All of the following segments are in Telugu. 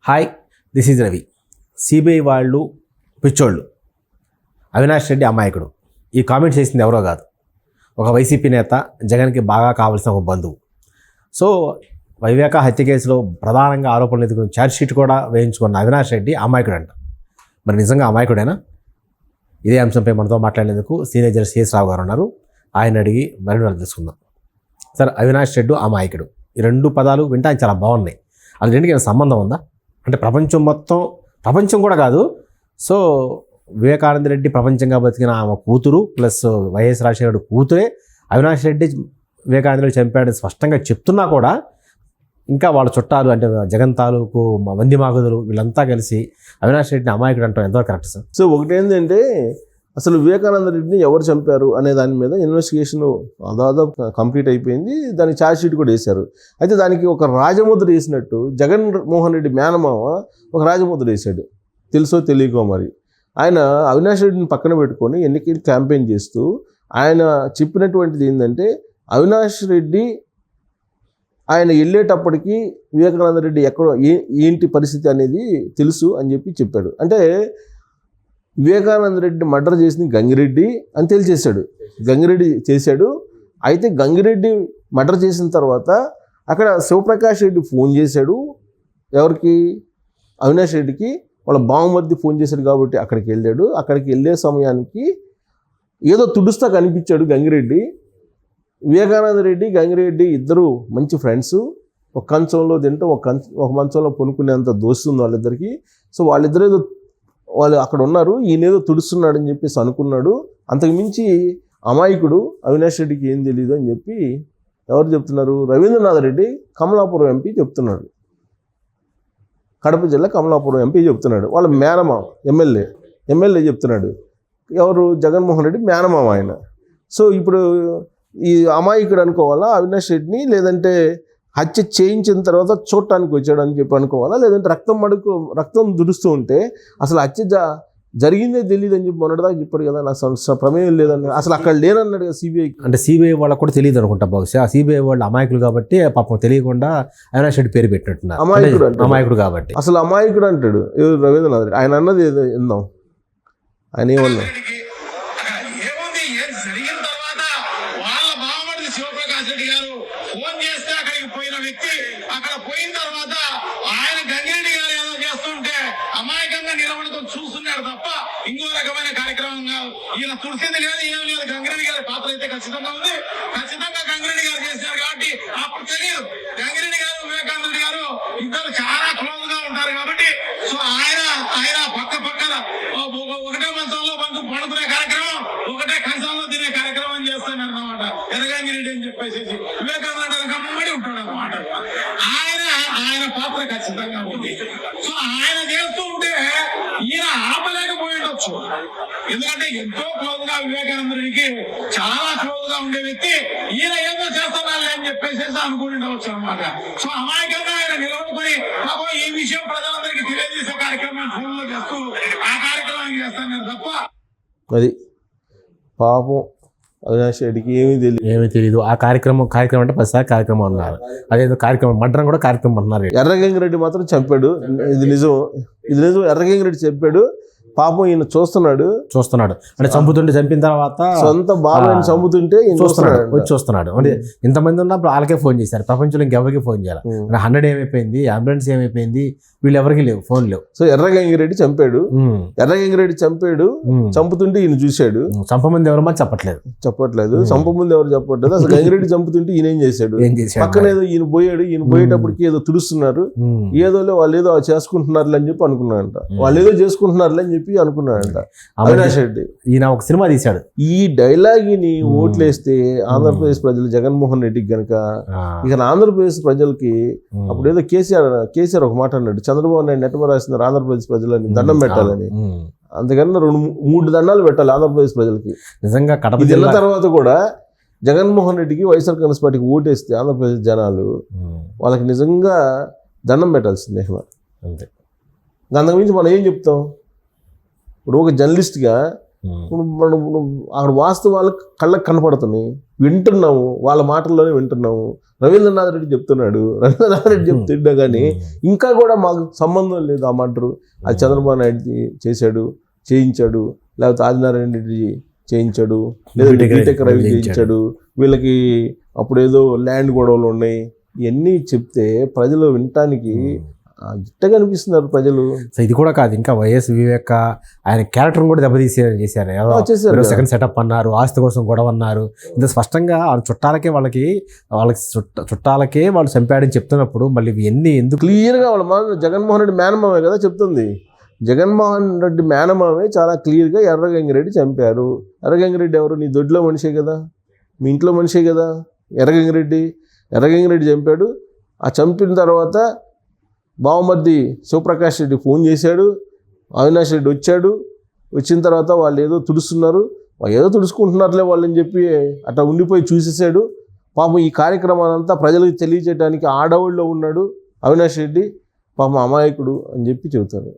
Hi, this is Ravi. CBI వాళ్ళు పిచ్చోళ్ళు, అవినాష్ రెడ్డి అమాయకుడు. ఈ కామెంట్ చేసింది ఎవరో కాదు, ఒక వైసీపీ నేత, జగన్కి బాగా కావాల్సిన ఒక బంధువు. సో వివేక హత్య కేసులో ప్రధానంగా ఆరోపణలు ఎదుర్కొన్న ఛార్జ్షీట్ కూడా వేయించుకున్న అవినాష్ రెడ్డి అమాయకుడు అంట. మరి నిజంగా అమాయకుడేనా? ఇదే అంశంపై మనతో మాట్లాడేందుకు సీనియర్ జర్నలిస్ట్ సిఎస్ రావు గారు ఉన్నారు. ఆయన అడిగి మరిన్ని తెలుసుకుందాం. సార్, అవినాష్ రెడ్డి అమాయకుడు, ఈ రెండు పదాలు వింటానికి చాలా బాగున్నాయి. అది రెండుకి సంబంధం ఉందా? అంటే ప్రపంచం కూడా కాదు. సో వివేకానంద రెడ్డి ప్రపంచంగా బతికిన ఆమె కూతురు ప్లస్ వైఎస్ రాజశేఖర కూతురే అవినాష్ రెడ్డి వివేకానంద రెడ్డి చంపాడని స్పష్టంగా చెప్తున్నా కూడా ఇంకా వాళ్ళ చుట్టాలు అంటే జగన్ తాలూకు వంది మాగుదులు వీళ్ళంతా కలిసి అవినాష్ రెడ్డిని అమాయకుడు అంటాం ఎంతో కరెక్ట్ సార్? సో ఒకటేంటంటే అసలు వివేకానంద రెడ్డిని ఎవరు చంపారు అనే దాని మీద ఇన్వెస్టిగేషన్ దాదాపు కంప్లీట్ అయిపోయింది. దానికి ఛార్జ్ షీట్ కూడా వేశారు. అయితే దానికి ఒక రాజముద్ర వేసినట్టు జగన్ మోహన్ రెడ్డి మేనమామ ఒక రాజముద్ర వేశాడు, తెలుసో తెలియకో మరి. ఆయన అవినాష్ రెడ్డిని పక్కన పెట్టుకొని ఎన్నికలు క్యాంపెయిన్ చేస్తూ ఆయన చెప్పినటువంటిది ఏంటంటే అవినాష్ రెడ్డి ఆయన వెళ్ళేటప్పటికి వివేకానంద రెడ్డి ఎక్కడ ఏంటి పరిస్థితి అనేది తెలుసు అని చెప్పాడు. అంటే వివేకానంద రెడ్డి మర్డర్ చేసింది గంగిరెడ్డి అని తెలిసేశాడు. గంగిరెడ్డి చేశాడు. అయితే గంగిరెడ్డి మర్డర్ చేసిన తర్వాత అక్కడ శివప్రకాష్ రెడ్డి ఫోన్ చేశాడు. ఎవరికి? అవినాష్ రెడ్డికి. వాళ్ళ బావమర్ది ఫోన్ చేశాడు కాబట్టి అక్కడికి వెళ్ళాడు. అక్కడికి వెళ్ళే సమయానికి ఏదో తుడుస్తా కనిపించాడు గంగిరెడ్డి. వివేకానంద రెడ్డి గంగిరెడ్డి ఇద్దరు మంచి ఫ్రెండ్స్. ఒక కంచంలో తింటూ ఒక మంచంలో పొనుకునేంత దోస్తుంది వాళ్ళిద్దరికి. సో వాళ్ళు అక్కడ ఉన్నారు, ఈయనేదో తుడుస్తున్నాడని చెప్పేసి అనుకున్నాడు. అంతకుమించి అమాయకుడు అవినాష్ రెడ్డికి ఏం తెలియదు అని చెప్పి ఎవరు చెప్తున్నారు? రవీంద్రనాథ్ రెడ్డి కమలాపురం ఎంపీ చెప్తున్నాడు. కడప జిల్లా కమలాపురం ఎంపీ చెప్తున్నాడు. వాళ్ళ మేనమామ ఎమ్మెల్యే చెప్తున్నాడు. ఎవరు? జగన్మోహన్ రెడ్డి మేనమామ ఆయన. సో ఇప్పుడు ఈ అమాయకుడు అనుకోవాలా అవినాష్ రెడ్డిని, లేదంటే హత్య చేయించిన తర్వాత చూడటానికి వచ్చాడని చెప్పి అనుకోవాలా, లేదంటే రక్తం దుడుస్తూ ఉంటే అసలు హత్య జరిగిందే తెలియదు అని చెప్పి మొన్నటిదాకా చెప్పాడు కదా, నాకు ప్రమేయం లేదని. అసలు అక్కడ లేనన్నాడు కదా సిబిఐ. అంటే సిబిఐ వాళ్ళకు కూడా తెలియదు అనుకుంటా బహుశా. ఆ సిబిఐ వాళ్ళు అమాయకులు కాబట్టి పాపం తెలియకుండా అవినాష్ రెడ్డి పేరు పెట్టినట్టున్నారు. అమాయకుడు కాబట్టి అసలు అమాయకుడు అంటాడు రవీంద్రనాథ్ రెడ్డి. ఆయన అన్నది విందాం. ఆయన ఏమన్నా ఇంకో రకమైన కార్యక్రమంగా ఈయన తుడిసింది లేదు, ఏం లేదు. గంగిరెడ్డి గారి పాత్ర అయితే ఖచ్చితంగా ఉంది. ఖచ్చితంగా గంగిరెడ్డి గారు చేశారు కాబట్టి అప్పుడు తెలియదు. గంగిరెడ్డి గారు వివేకానంద రెడ్డి గారు ఇద్దరు చాలా క్లోజ్ గా ఉంటారు కాబట్టి సో ఆయన పక్కన ఒకటే మంచంలో పడుకునే కార్యక్రమం, ఒకటే కంచంలో తినే కార్యక్రమం చేస్తున్నారు అన్నమాట. ఎర్రగంగిరెడ్డి అని చెప్పేసి వివేకానంద రెడ్డి కమ్మడి ఉంటాడు అన్నమాట. ఆయన పాత్ర ఖచ్చితంగా ఉంది. సో ఆయన చేస్తూ ఉంటే ఈయన ఆపలేకపోయి ఉండొచ్చు. ఎందుకంటే ఎంతో క్లోజ్ గా వివేకానంద రెడ్డికి చాలా క్లోజ్ గా ఉండే వ్యక్తి ఈయన ఏదో చేస్తున్నాడు అని చెప్పేసి అనుకుని ఉండవచ్చు అనమాట. సో అమాయకంగా ఆయన నిలబడుకొని పాపం ఈ విషయం ప్రజలందరికీ తెలియజేసే కార్యక్రమం ఫోన్ లో చేస్తూ ఆ కార్యక్రమానికి చేస్తున్నారు తప్ప అది పాపం అవినాష్ రెడ్డికి ఏమీ తెలియదు. ఆ కార్యక్రమం అంటే 10 కార్యక్రమం అన్నారు. అదేదో కార్యక్రమం మర్డర్ కూడా కార్యక్రమం అంటున్నారు. ఎర్రగంగిరెడ్డి మాత్రం చంపాడు, ఇది నిజం. ఎర్రగంగిరెడ్డి చెప్పాడు. పాపం ఈయన చూస్తున్నాడు. అంటే చంపిన తర్వాత సొంత బాబాయిని చంపుతుంటే చూస్తున్నాడు. అంటే ఇంతమంది ఉన్నప్పుడు వాళ్ళకే ఫోన్ చేశారు, ప్రపంచంలో ఇంకెవరికి ఫోన్ చేయాలి. 100 ఏమైపోయింది, అంబులెన్స్ ఏమైపోయింది, వీళ్ళు ఎవరికి లేవు, ఫోన్ లేవు. సో ఎర్రగంగిరెడ్డి చంపాడు. చంపుతుంటే ఈయన చూశాడు. చంపమంది ఎవరమ్మా చెప్పట్లేదు. చంపముందు ఎవరు చెప్పట్లేదు. అసలు గంగిరెడ్డి చంపుతుంటే ఈయన ఏం చేశాడు? పక్కన ఏదో ఈయన పోయేటప్పటికి ఏదో తుడుస్తున్నారు, ఏదో వాళ్ళు ఏదో చేసుకుంటున్నారు అని చెప్పి అనుకున్నారంట. వాళ్ళు ఏదో చేసుకుంటున్నారు అని చెప్పి అనుకున్నాడంట అవినాష్ రెడ్డి. ఈయన ఒక సినిమా తీశాడు. ఈ డైలాగ్ని ఓట్లేస్తే ఆంధ్రప్రదేశ్ ప్రజలు జగన్మోహన్ రెడ్డికి గనక, ఇక ఆంధ్రప్రదేశ్ ప్రజలకి అప్పుడు ఏదో కేసీఆర్ ఒక మాట అన్నాడు, చంద్రబాబు నాయుడు నెట్టమ రాస్తున్నారు ఆంధ్రప్రదేశ్ ప్రజలని దండం పెట్టాలని. అందుకన్నా 2-3 దండాలు పెట్టాలి ఆంధ్రప్రదేశ్ ప్రజలకి. నిజంగా వెళ్ళిన తర్వాత కూడా జగన్మోహన్ రెడ్డికి వైఎస్ఆర్ కాంగ్రెస్ పార్టీకి ఓటేస్తే ఆంధ్రప్రదేశ్ జనాలు వాళ్ళకి నిజంగా దండం పెట్టాల్సిందే. అంతే. అంతకుమించి మనం ఏం చెప్తాం? ఇప్పుడు ఒక జర్నలిస్ట్గా ఇప్పుడు మనం అక్కడ వాస్తవాలు కళ్ళకు కనపడుతున్నాయి, వింటున్నాము, వాళ్ళ మాటల్లోనే వింటున్నాము. రవీంద్రనాథ్ రెడ్డి చెప్తున్నాడు, రవీంద్రనాథ్ రెడ్డి చెప్తుండే కానీ ఇంకా కూడా మాకు సంబంధం లేదు ఆ మాటలు. అది చంద్రబాబు నాయుడు చేశాడు, చేయించాడు, లేకపోతే ఆదినారాయణ రెడ్డి చేయించాడు, లేదా బీటెక్ రవి చేయించాడు, వీళ్ళకి అప్పుడేదో ల్యాండ్ గొడవలు ఉన్నాయి, ఇవన్నీ చెప్తే ప్రజలు వినటానికి గిట్టగా అనిపిస్తున్నారు ప్రజలు. సో ఇది కూడా కాదు, ఇంకా వైఎస్ వివేక ఆయన క్యారెక్టర్ కూడా దెబ్బతీసేయాలని చేశారు. సెకండ్ సెటప్ అన్నారు, ఆస్తి కోసం గొడవ అన్నారు. ఇంత స్పష్టంగా చుట్టాలకే వాళ్ళకి చుట్టాలకే వాళ్ళు చంపాడని చెప్తున్నప్పుడు మళ్ళీ ఎన్ని ఎందుకు క్లియర్గా వాళ్ళ జగన్మోహన్ రెడ్డి మేనమామే కదా చెప్తుంది. జగన్మోహన్ రెడ్డి మేనమామే చాలా క్లియర్గా ఎర్రగంగిరెడ్డి చంపారు. ఎర్రగంగిరెడ్డి ఎవరు? నీ దొడ్లో మనిషే కదా, మీ ఇంట్లో మనిషే కదా ఎర్రగంగిరెడ్డి చంపాడు. ఆ చంపిన తర్వాత బావమర్ది శివప్రకాష్ రెడ్డి ఫోన్ చేశాడు, అవినాష్ రెడ్డి వచ్చాడు. వచ్చిన తర్వాత వాళ్ళు ఏదో తుడుస్తున్నారు, ఏదో తుడుచుకుంటున్నారులే వాళ్ళని చెప్పి అట్లా ఉండిపోయి చూసేసాడు. పాపం ఈ కార్యక్రమాన్ని అంతా ప్రజలకు తెలియజేయడానికి ఆడవాళ్ళలో ఉన్నాడు అవినాష్ రెడ్డి, పాపం అమాయకుడు అని చెప్పి చెబుతారు.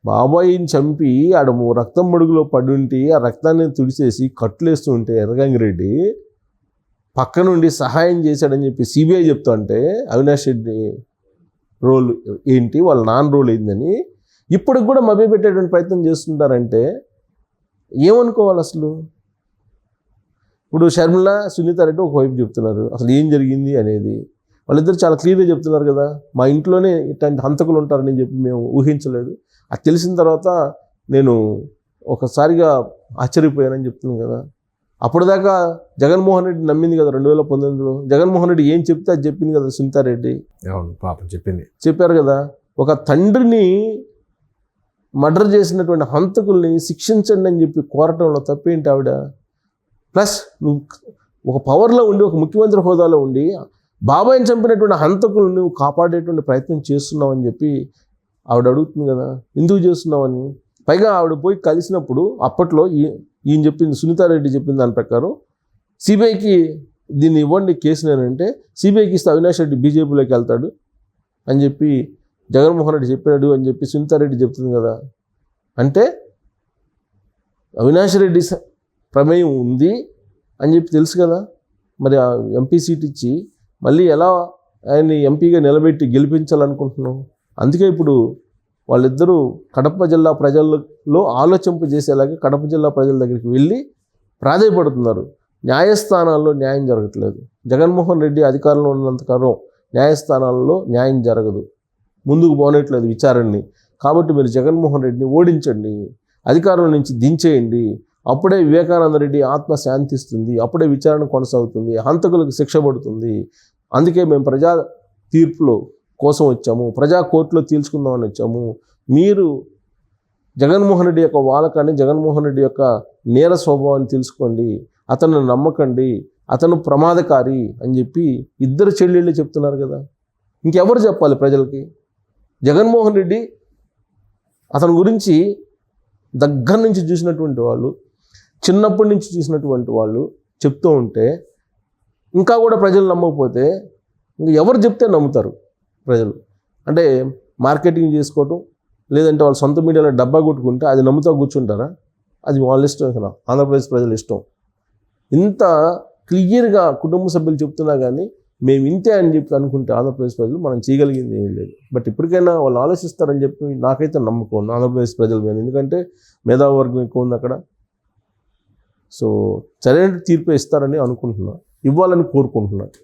బాబాయిని చంపి ఆడ రక్తం మడుగులో పడుంటి ఆ రక్తాన్ని తుడిచేసి కట్టులేస్తూ ఉంటే ఎర్రగంగిరెడ్డి పక్క నుండి సహాయం చేశాడని చెప్పి సిబిఐ చెప్తా అంటే అవినాష్ రెడ్డి రోల్ ఏంటి, వాళ్ళ నాన్న రోల్ ఏందని ఇప్పటికి కూడా మభ్యపెట్టేటువంటి ప్రయత్నం చేస్తుంటారంటే ఏమనుకోవాలి అసలు? ఇప్పుడు షర్మిల సునీతారెడ్డి ఒకవైపు చెప్తున్నారు అసలు ఏం జరిగింది అనేది, వాళ్ళిద్దరు చాలా క్లియర్గా చెప్తున్నారు కదా, మా ఇంట్లోనే ఇట్లాంటి హంతకులు ఉంటారని చెప్పి మేము ఊహించలేదు, అది తెలిసిన తర్వాత నేను ఒకసారిగా ఆశ్చర్యపోయానని చెప్తున్నాను కదా. అప్పటిదాకా జగన్మోహన్ రెడ్డి నమ్మింది కదా 2019లో, జగన్మోహన్ రెడ్డి ఏం చెప్తే అది చెప్పింది కదా సునీతారెడ్డి. పాపం చెప్పారు కదా, ఒక తండ్రిని మర్డర్ చేసినటువంటి హంతకుల్ని శిక్షించండి అని చెప్పి కోరటంలో తప్పేంటి ఆవిడ? ప్లస్ నువ్వు ఒక పవర్లో ఉండి, ఒక ముఖ్యమంత్రి హోదాలో ఉండి బాబాయిని చంపినటువంటి హంతకులను నువ్వు కాపాడేటువంటి ప్రయత్నం చేస్తున్నావు అని చెప్పి ఆవిడ అడుగుతుంది కదా, ఎందుకు చేస్తున్నావని. పైగా ఆవిడ పోయి కలిసినప్పుడు అప్పట్లో ఈయన చెప్పింది, సునీతారెడ్డి చెప్పిన దాని ప్రకారం సిబిఐకి దీన్ని ఇవ్వండి కేసు నేనంటే, సిబిఐకి ఇస్తే అవినాష్ రెడ్డి బీజేపీలోకి వెళ్తాడు అని చెప్పి జగన్మోహన్ రెడ్డి చెప్పాడు అని చెప్పి సునీతారెడ్డి చెప్తుంది కదా. అంటే అవినాష్ రెడ్డి ప్రమేయం ఉంది అని చెప్పి తెలుసు కదా. మరి ఆ ఎంపీ సీట్ ఇచ్చి మళ్ళీ ఎలా ఆయన్ని ఎంపీగా నిలబెట్టి గెలిపించాలనుకుంటున్నాం? అందుకే ఇప్పుడు వాళ్ళిద్దరూ కడప జిల్లా ప్రజల్లో ఆలోచింపజేసేలాగా కడప జిల్లా ప్రజల దగ్గరికి వెళ్ళి ప్రాధాయపడుతున్నారు. న్యాయస్థానాల్లో న్యాయం జరగట్లేదు. జగన్మోహన్ రెడ్డి అధికారంలో ఉన్నంతకాలం న్యాయస్థానాల్లో న్యాయం జరగదు, ముందుకు పోనట్లేదు విచారణని. కాబట్టి మీరు జగన్మోహన్ రెడ్డిని ఓడించండి, అధికారం నుంచి దించేయండి, అప్పుడే వివేకానంద రెడ్డి ఆత్మ శాంతిస్తుంది, అప్పుడే విచారణ కొనసాగుతుంది, హంతకులకు శిక్ష పడుతుంది. అందుకే మేము ప్రజా తీర్పులో కోసం వచ్చాము, ప్రజా కోర్టులో తీర్చుకుందామని వచ్చాము. మీరు జగన్మోహన్ రెడ్డి యొక్క వాలకాన్ని, జగన్మోహన్ రెడ్డి యొక్క నేర స్వభావాన్ని తెలుసుకోండి, అతను నమ్మకండి, అతను ప్రమాదకారి అని చెప్పి ఇద్దరు చెల్లెళ్ళు చెప్తున్నారు కదా. ఇంకెవరు చెప్పాలి ప్రజలకి? జగన్మోహన్ రెడ్డి అతని గురించి దగ్గర నుంచి చూసినటువంటి వాళ్ళు, చిన్నప్పటి నుంచి చూసినటువంటి వాళ్ళు చెప్తూ ఉంటే ఇంకా కూడా ప్రజలు నమ్మకపోతే ఇంకా ఎవరు చెప్తే నమ్ముతారు ప్రజలు? అంటే మార్కెటింగ్ చేసుకోవటం, లేదంటే వాళ్ళ సొంత మీడియాలో డబ్బా కొట్టుకుంటే అది నమ్ముతా కూర్చుంటారా? అది వాళ్ళ ఇష్టం. ఇక్కడ ఆంధ్రప్రదేశ్ ప్రజల ఇష్టం. ఇంత క్లియర్గా కుటుంబ సభ్యులు చెప్తున్నా కానీ మేము ఇంతే అని చెప్పి అనుకుంటే ఆంధ్రప్రదేశ్ ప్రజలు మనం చేయగలిగింది ఏం లేదు. బట్ ఇప్పటికైనా వాళ్ళు ఆలోచిస్తారని చెప్పి నాకైతే నమ్మకం ఉంది ఆంధ్రప్రదేశ్ ప్రజల మీద. ఎందుకంటే మేధావర్గం ఎక్కువ ఉంది అక్కడ. సో సరైన తీర్పు ఇస్తారని అనుకుంటున్నా, ఇవ్వాలని కోరుకుంటున్నాను.